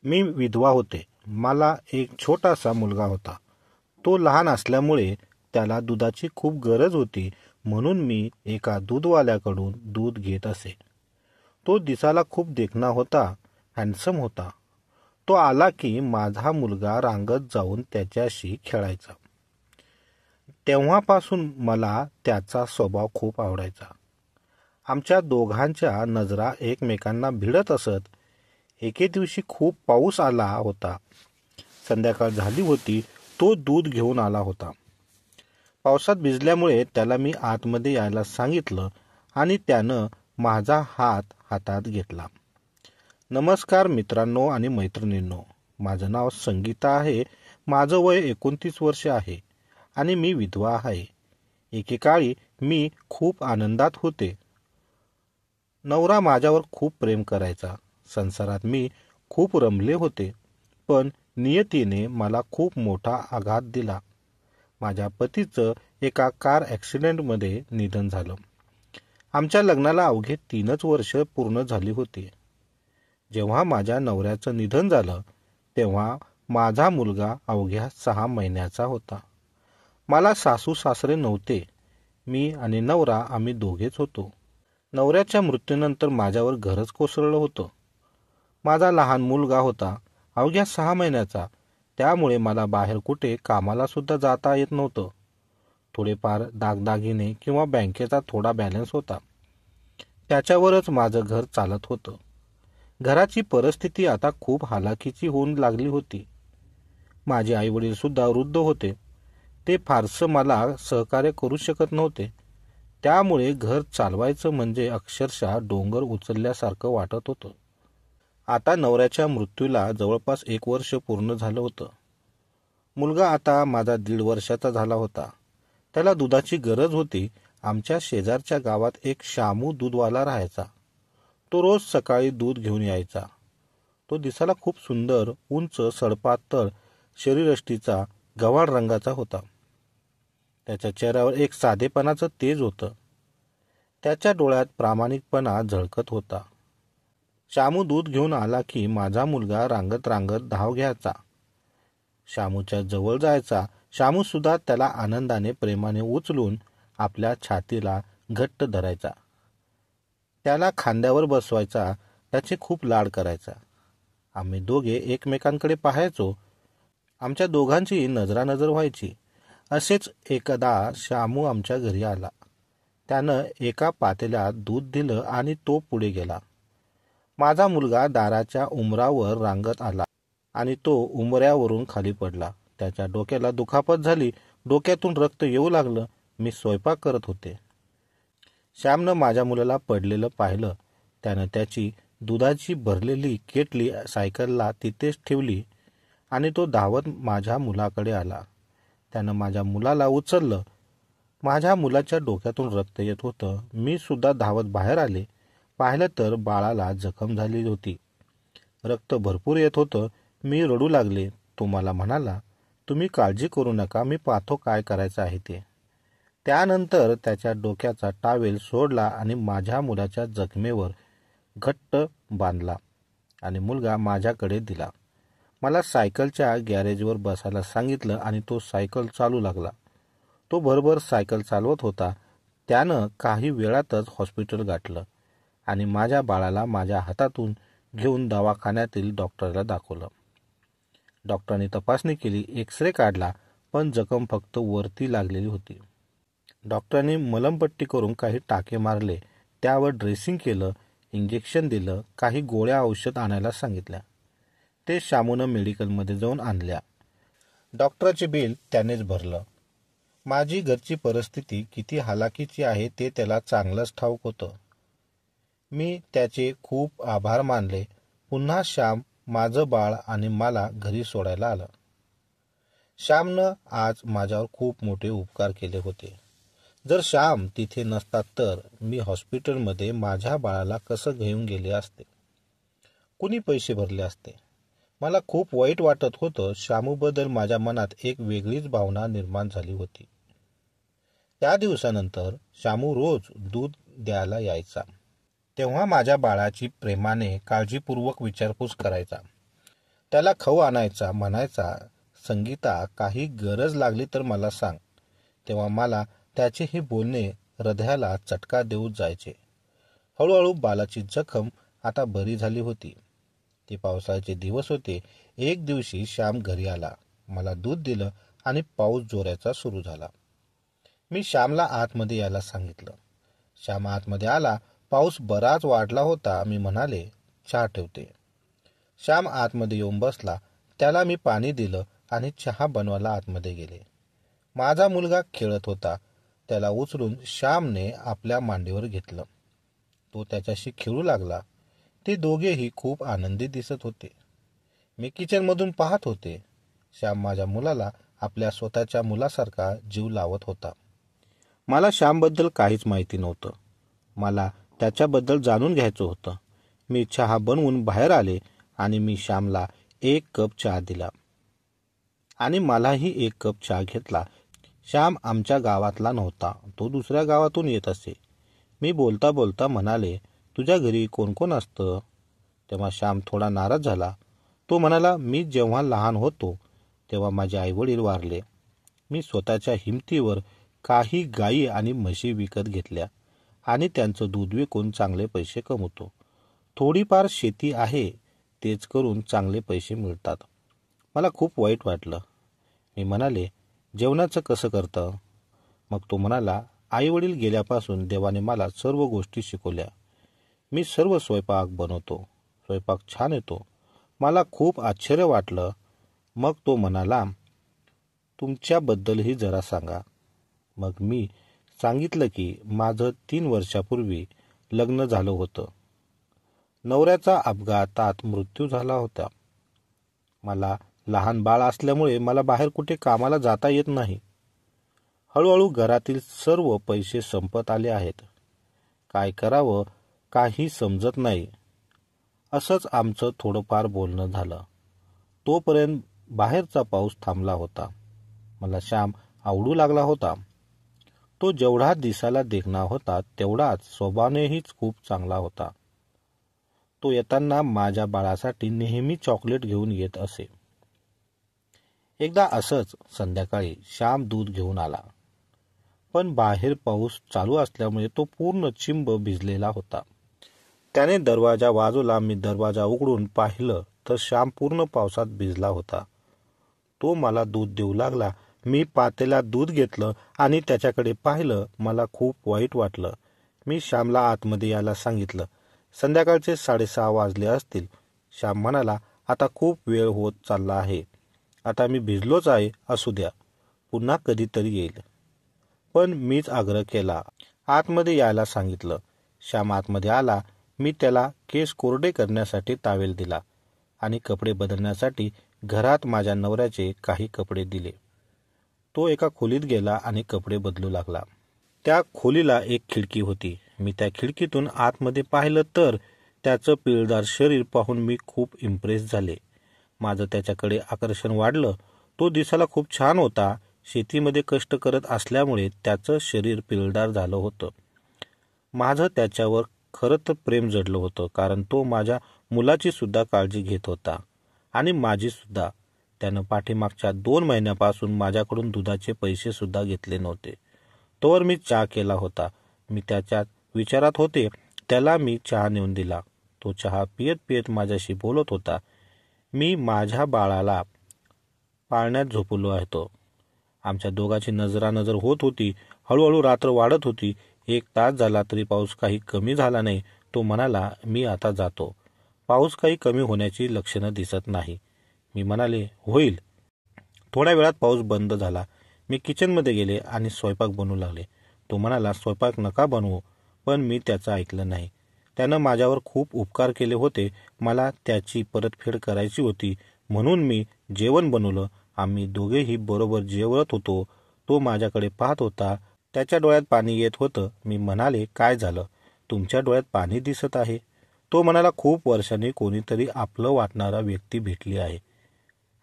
मी विधवा होते. मला एक छोटासा मुलगा होता. तो लहान असल्यामुळे त्याला दुधाची खूप गरज होती, म्हणून मी एका दूधवाल्याकडून दूध घेत असे. तो दिसायला खूप देखणा होता, हँडसम होता. तो आला की माझा मुलगा रांगत जाऊन त्याच्याशी खेळायचा. तेव्हापासून मला त्याचा स्वभाव खूप आवडायचा. आमच्या दोघांच्या नजरा एकमेकांना भिडत असत. एके दिवशी खूप पाऊस आला होता. संध्याकाळ झाली होती. तो दूध घेऊन आला होता. पावसात भिजल्यामुळे त्याला मी आतमध्ये यायला सांगितलं आणि त्यानं माझा हात हातात घेतला. नमस्कार मित्रांनो आणि मैत्रिणींनो, माझं नाव संगीता आहे. माझं वय 29 वर्ष आहे आणि मी विधवा आहे. एकेकाळी मी खूप आनंदात होते. नवरा माझ्यावर खूप प्रेम करायचा. संसारात मी खूप रमले होते, पण नियतीने मला खूप मोठा आघात दिला. माझ्या पतीचं एका कार ॲक्सिडेंटमध्ये निधन झालं. आमच्या लग्नाला अवघे 3च वर्ष पूर्ण झाली होती. जेव्हा माझ्या नवऱ्याचं निधन झालं तेव्हा माझा मुलगा अवघ्या 6 महिन्याचा होता. मला सासू सासरे नव्हते. मी आणि नवरा आम्ही दोघेच होतो. नवऱ्याच्या मृत्यूनंतर माझ्यावर घरच कोसळलं होतं. माझा लहान मुलगा होता, अवघ्या 6 महिन्याचा. त्यामुळे मला बाहेर कुठे कामाला सुद्धा जाता येत नव्हतं. थोडेफार दागदागिने किंवा बँकेचा थोडा बॅलन्स होता. त्याच्यावरच माझं घर चालत होतं. घराची परिस्थिती आता खूप हालाकीची होऊन लागली होती. माझे आईवडील सुद्धा वृद्ध होते. ते फारसं मला सहकार्य करू शकत नव्हते. त्यामुळे घर चालवायचं म्हणजे अक्षरशः डोंगर उचलल्यासारखं वाटत होतं. आता नवऱ्याच्या मृत्यूला जवळपास 1 वर्ष पूर्ण झालं होतं. मुलगा आता माझा 1.5 वर्षाचा झाला होता. त्याला दुधाची गरज होती. आमच्या शेजारच्या गावात एक शामू दूधवाला राहायचा. तो रोज सकाळी दूध घेऊन यायचा. तो दिसायला खूप सुंदर, उंच, सडपातळ शरीरयष्टीचा, गव्हाळ रंगाचा होता. त्याच्या चेहऱ्यावर एक साधेपणाचं तेज होतं. त्याच्या डोळ्यात प्रामाणिकपणा झळकत होता. शामू दूध घेऊन आला की माझा मुलगा रांगत रांगत धाव घ्यायचा. शामूच्या जवळ जायचा. शामू सुद्धा त्याला आनंदाने प्रेमाने उचलून आपल्या छातीला घट्ट धरायचा. त्याला खांद्यावर बसवायचा. त्याचे खूप लाड करायचा. आम्ही दोघे एकमेकांकडे पाहायचो. आमच्या दोघांची नजरानजर व्हायची. असेच एकदा शामू आमच्या घरी आला. त्यानं एका पातेल्यात दूध दिलं आणि तो पुढे गेला. माझा मुलगा दाराच्या उंबरावर रांगत आला आणि तो उंबऱ्यावरून खाली पडला. त्याच्या डोक्याला दुखापत झाली. डोक्यातून रक्त येऊ लागलं. मी स्वयंपाक करत होते. श्यामनं माझ्या मुलाला पडलेलं पाहिलं. त्यानं त्याची दुधाची भरलेली केटली सायकलला तिथेच ठेवली आणि तो धावत माझ्या मुलाकडे आला. त्यानं माझ्या मुलाला उचललं. माझ्या मुलाच्या डोक्यातून रक्त येत होतं. मी सुद्धा धावत बाहेर आले. पाहिलं तर बाळाला जखम झाली होती. रक्त भरपूर येत होतं. मी रडू लागले. तो मला म्हणाला, तुम्ही काळजी करू नका, मी पाहतो काय करायचं आहे ते. त्यानंतर त्याच्या डोक्याचा टावेल सोडला आणि माझ्या मुलाच्या जखमेवर घट्ट बांधला आणि मुलगा माझ्याकडे दिला. मला सायकलच्या गॅरेजवर बसायला सांगितलं आणि तो सायकल चालू लागला. तो भरभर सायकल चालवत होता. त्यानं काही वेळातच हॉस्पिटल गाठलं आणि माझ्या बाळाला माझ्या हातातून घेऊन दवाखान्यातील डॉक्टरला दाखवलं. डॉक्टरांनी तपासणी केली, एक्सरे काढला, पण जखम फक्त वरती लागलेली होती. डॉक्टरांनी मलमपट्टी करून काही टाके मारले. त्यावर ड्रेसिंग केलं, इंजेक्शन दिलं, काही गोळ्या औषध आणायला सांगितल्या. ते शामूनं मेडिकलमध्ये जाऊन आणल्या. डॉक्टरचे बिल त्यानेच भरलं. माझी घरची परिस्थिती किती हालाकीची आहे ते त्याला चांगलंच ठाऊक होतं. मी त्याचे खूप आभार मानले. पुन्हा श्याम माझं बाळ आणि मला घरी सोडायला आलं. श्यामनं आज माझ्यावर खूप मोठे उपकार केले होते. जर श्याम तिथे नसता तर मी हॉस्पिटलमध्ये माझ्या बाळाला कसं घेऊन गेले असते, कुणी पैसे भरले असते. मला खूप वाईट वाटत होतं. श्यामूबद्दल माझ्या मनात एक वेगळीच भावना निर्माण झाली होती. त्या दिवसानंतर श्यामू रोज दूध द्यायला यायचा. तेव्हा माझ्या बाळाची प्रेमाने काळजीपूर्वक विचारपूस करायचा. त्याला खाऊ आणायचा, म्हणायचा, संगीता काही गरज लागली तर मला सांग. तेव्हा मला त्याचे हे बोलणे हृदयाला चटका देऊन जायचे. हळूहळू बालाची जखम आता बरी झाली होती. ते पावसाळ्याचे दिवस होते. एक दिवशी श्याम घरी आला. मला दूध दिलं आणि पाऊस जोराचा सुरू झाला. मी श्यामला आतमध्ये यायला सांगितलं. श्याम आतमध्ये आला. पाऊस बराच वाढला होता. मी म्हणाले, चहा ठेवते. श्याम आतमध्ये येऊन बसला. त्याला मी पाणी दिलं आणि चहा बनवायला आतमध्ये गेले. माझा मुलगा खेळत होता. त्याला उचलून श्यामने आपल्या मांडीवर घेतलं. तो त्याच्याशी खेळू लागला. ते दोघेही खूप आनंदी दिसत होते. मी किचनमधून पाहत होते. श्याम माझ्या मुलाला आपल्या स्वतःच्या मुलासारखा जीव लावत होता. मला श्यामबद्दल काहीच माहिती नव्हतं. मला त्याच्याबद्दल जाणून घ्यायचं होतं. मी चहा बनवून बाहेर आले आणि मी श्यामला 1 कप चहा दिला आणि मलाही 1 कप चहा घेतला. श्याम आमच्या गावातला नव्हता. तो दुसऱ्या गावातून येत असे. मी बोलता बोलता म्हणाले, तुझ्या घरी कोण कोण असतं? तेव्हा श्याम थोडा नाराज झाला. तो म्हणाला, मी जेव्हा लहान होतो तेव्हा माझे आईवडील वारले. मी स्वतःच्या हिमतीवर काही गायी आणि म्हशी विकत घेतल्या आणि त्यांचं दूध विकून चांगले पैसे कमवतो. थोडीफार शेती आहे, तेच करून चांगले पैसे मिळतात. मला खूप वाईट वाटलं. मी म्हणाले, जेवणाचं कसं करतं? मग तो म्हणाला, आईवडील गेल्यापासून देवाने मला सर्व गोष्टी शिकवल्या. मी सर्व स्वयंपाक बनवतो. स्वयंपाक छान येतो. मला खूप आश्चर्य वाटलं. मग तो म्हणाला, तुमच्याबद्दलही जरा सांगा. मग मी सांगितलं की माझं 3 वर्षापूर्वी लग्न झालं होतं. नवऱ्याचा अपघातात मृत्यू झाला होता. मला लहान बाळ असल्यामुळे मला बाहेर कुठे कामाला जाता येत नाही. हळूहळू घरातील सर्व पैसे संपत आले आहेत. काय करावं काही समजत नाही. असंच आमचं थोडंफार बोलणं झालं. तोपर्यंत बाहेरचा पाऊस थांबला होता. मला श्याम आवडू लागला होता. तो जेवढा दिसायला देखणा होता तेवढाच स्वभावानेही खूप चांगला होता. तो येताना माझ्या बाळासाठी नेहमी चॉकलेट घेऊन येत असे. एकदा असंच संध्याकाळी श्याम दूध घेऊन आला. पण बाहेर पाऊस चालू असल्यामुळे तो पूर्ण चिंब भिजलेला होता. त्याने दरवाजा वाजवला. मी दरवाजा उघडून पाहिलं तर श्याम पूर्ण पावसात भिजला होता. तो मला दूध देऊ लागला. मी पातेल्यात दूध घेतलं आणि त्याच्याकडे पाहिलं. मला खूप वाईट वाटलं. मी श्यामला आतमध्ये यायला सांगितलं. संध्याकाळचे 6:30 वाजले असतील. श्याम म्हणाला, आता खूप वेळ होत चालला आहे. आता मी भिजलोच आहे, असू द्या, पुन्हा कधीतरी येईल. पण मीच आग्रह केला. आतमध्ये यायला सांगितलं. श्याम आतमध्ये आला. मी त्याला केस कोरडे करण्यासाठी तावेल दिला आणि कपडे बदलण्यासाठी घरात माझ्या नवऱ्याचे काही कपडे दिले. तो एका खोलीत गेला आणि कपडे बदलू लागला. त्या खोलीला एक खिडकी होती. मी त्या खिडकीतून आतमध्ये पाहिलं तर त्याचं पिळदार शरीर पाहून मी खूप इम्प्रेस झाले. माझं त्याच्याकडे आकर्षण वाढलं. तो दिसायला खूप छान होता. शेतीमध्ये कष्ट करत असल्यामुळे त्याचं शरीर पिळदार झालं होतं. माझं त्याच्यावर खरं तर प्रेम जडलं होतं, कारण तो माझ्या मुलाची सुद्धा काळजी घेत होता आणि माझी सुद्धा. त्यानं पाठीमागच्या 2 महिन्यापासून माझ्याकडून दुधाचे पैसे सुद्धा घेतले नव्हते. तोवर मी चहा केला होता. मी त्याच्या विचारात होते. त्याला मी चहा नेऊन दिला. तो चहा पियत पियत माझ्याशी बोलत होता. मी माझ्या बाळाला पाळण्यात झोपलो होतो. आमच्या दोघांची नजरानजर होत होती. हळूहळू रात्र वाढत होती. 1 तास झाला तरी पाऊस काही कमी झाला नाही. तो म्हणाला, मी आता जातो. पाऊस काही कमी होण्याची लक्षणं दिसत नाही. मी म्हणाले, होईल. थोड्या वेळात पाऊस बंद झाला. मी किचनमध्ये गेले आणि स्वयंपाक बनवू लागले. तो म्हणाला, स्वयंपाक नका बनवू, पण मी त्याचं ऐकलं नाही. त्यानं माझ्यावर खूप उपकार केले होते. मला त्याची परतफेड करायची होती, म्हणून मी जेवण बनवलं. आम्ही दोघेही बरोबर जेवत होतो. तो माझ्याकडे पाहत होता. त्याच्या डोळ्यात पाणी येत होतं. मी म्हणाले, काय झालं? तुमच्या डोळ्यात पाणी दिसत आहे. तो म्हणाला, खूप वर्षांनी कोणीतरी आपलं वाटणारा व्यक्ती भेटली आहे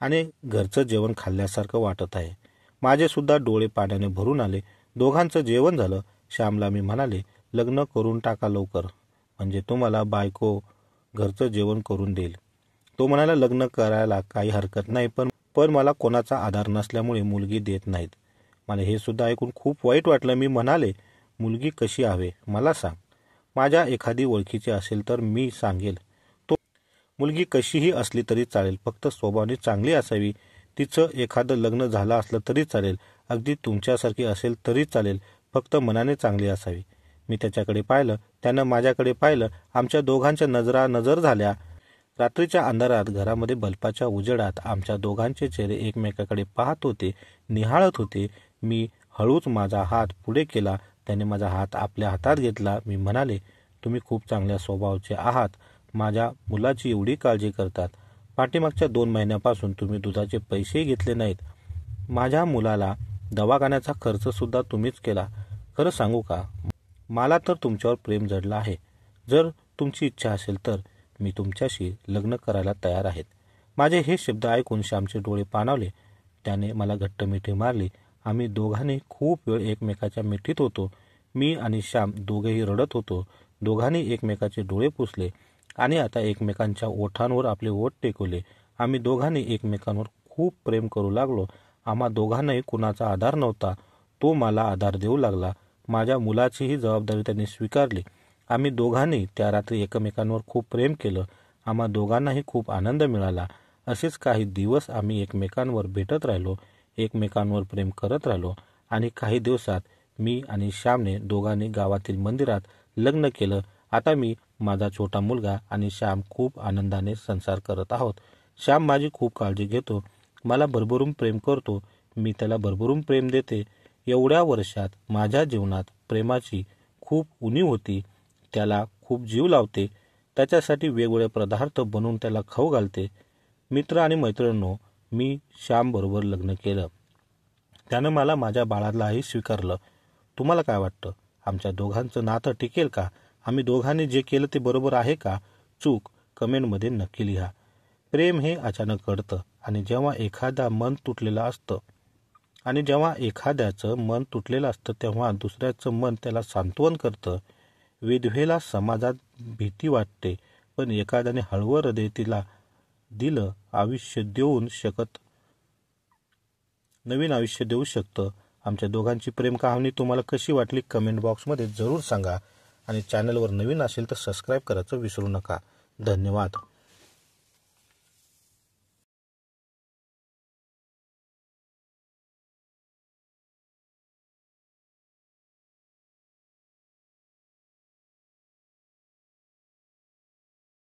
आणि घरचं जेवण खाल्ल्यासारखं वाटत आहे. माझे सुद्धा डोळे पाण्याने भरून आले. दोघांचं जेवण झालं. श्यामला मी म्हणाले, लग्न करून टाका लवकर, म्हणजे तुम्हाला बायको घरचं जेवण करून देईल. तो म्हणाला लग्न करायला काही हरकत नाही, पण मला कोणाचा आधार नसल्यामुळे मुलगी देत नाहीत. मला हे सुद्धा ऐकून खूप वाईट वाटलं. मी म्हणाले, मुलगी कशी हवी मला सांग. माझ्या एखादी ओळखीची असेल तर मी सांगेल. तो मुलगी कशीही असली तरी चालेल, फक्त स्वभावाने चांगली असावी. तिचं एखादं लग्न झालं असलं तरी चालेल, अगदी तुमच्यासारखी असेल तरी चालेल, फक्त मनाने चांगली असावी. मी त्याच्याकडे पाहिलं, त्यानं माझ्याकडे पाहिलं. आमच्या दोघांच्या नजरा नजर झाल्या. रात्रीच्या अंधारात घरामध्ये बल्बाच्या उजेडात आमच्या दोघांचे चेहरे एकमेकाकडे पाहत होते, निहाळत होते. मी हळूच माझा हात पुढे केला. त्याने माझा हात आपल्या हातात घेतला. मी म्हणाले, तुम्ही खूप चांगल्या स्वभावाचे आहात. माझ्या मुलाची एवढी काळजी करतात. पाठीमागच्या 2 महिन्यापासून तुम्ही दुधाचे पैसेही घेतले नाहीत. माझ्या मुलाला दवाखान्याचा खर्च सुद्धा तुम्हीच केला. खरं सांगू का, मला तर तुमच्यावर प्रेम जडलं आहे. जर तुमची इच्छा असेल तर मी तुमच्याशी लग्न करायला तयार आहेत. माझे हे शब्द ऐकून श्यामचे डोळे पाणावले. त्याने मला घट्ट मिठी मारली. आम्ही दोघांनी खूप वेळ एकमेकाच्या मिठीत होतो. मी आणि श्याम दोघेही रडत होतो. दोघांनी एकमेकाचे डोळे पुसले आणि आता एकमेकांच्या ओठांवर आपले ओठ टेकवले. आम्ही दोघांनी एकमेकांवर खूप प्रेम करू लागलो. आम्हा दोघांनाही कुणाचा आधार नव्हता. तो मला आधार देऊ लागला. माझ्या मुलाचीही जबाबदारी त्यांनी स्वीकारली. आम्ही दोघांनी त्या रात्री एकमेकांवर खूप प्रेम केलं. आम्हा दोघांनाही खूप आनंद मिळाला. असेच काही दिवस आम्ही एकमेकांवर भेटत राहिलो, एकमेकांवर प्रेम करत राहिलो आणि काही दिवसात मी आणि श्यामने दोघांनी गावातील मंदिरात लग्न केलं. आता मी, माझा छोटा मुलगा आणि श्याम खूप आनंदाने संसार करत आहोत. श्याम माझी खूप काळजी घेतो, मला भरभरून प्रेम करतो. मी त्याला भरभरून प्रेम देते. एवढ्या वर्षात माझ्या जीवनात प्रेमाची खूप उणीव होती. त्याला खूप जीव लावते. त्याच्यासाठी वेगवेगळे पदार्थ बनवून त्याला खाऊ घालते. मित्र आणि मैत्रिणींनो, मी श्यामबरोबर लग्न केलं. त्यानं मला माझ्या बाळालाही स्वीकारलं. तुम्हाला काय वाटतं, आमच्या दोघांचं नातं टिकेल का? आम्ही दोघांनी जे केलं ते बरोबर आहे का? चूक कमेंटमध्ये नक्की लिहा. प्रेम हे अचानक घडतं आणि जेव्हा एखाद्याचं मन तुटलेलं असतं तेव्हा दुसऱ्याचं मन त्याला सांत्वन करतं. विधवेला समाजात भीती वाटते, पण एखाद्याने हळवं हृदय तिला दिलं, नवीन आयुष्य देऊ शकतं. आमच्या दोघांची प्रेम कहाणी तुम्हाला कशी वाटली कमेंट बॉक्समध्ये जरूर सांगा आणि चॅनलवर नवीन असेल तर सबस्क्राईब करायचं विसरू नका. धन्यवाद.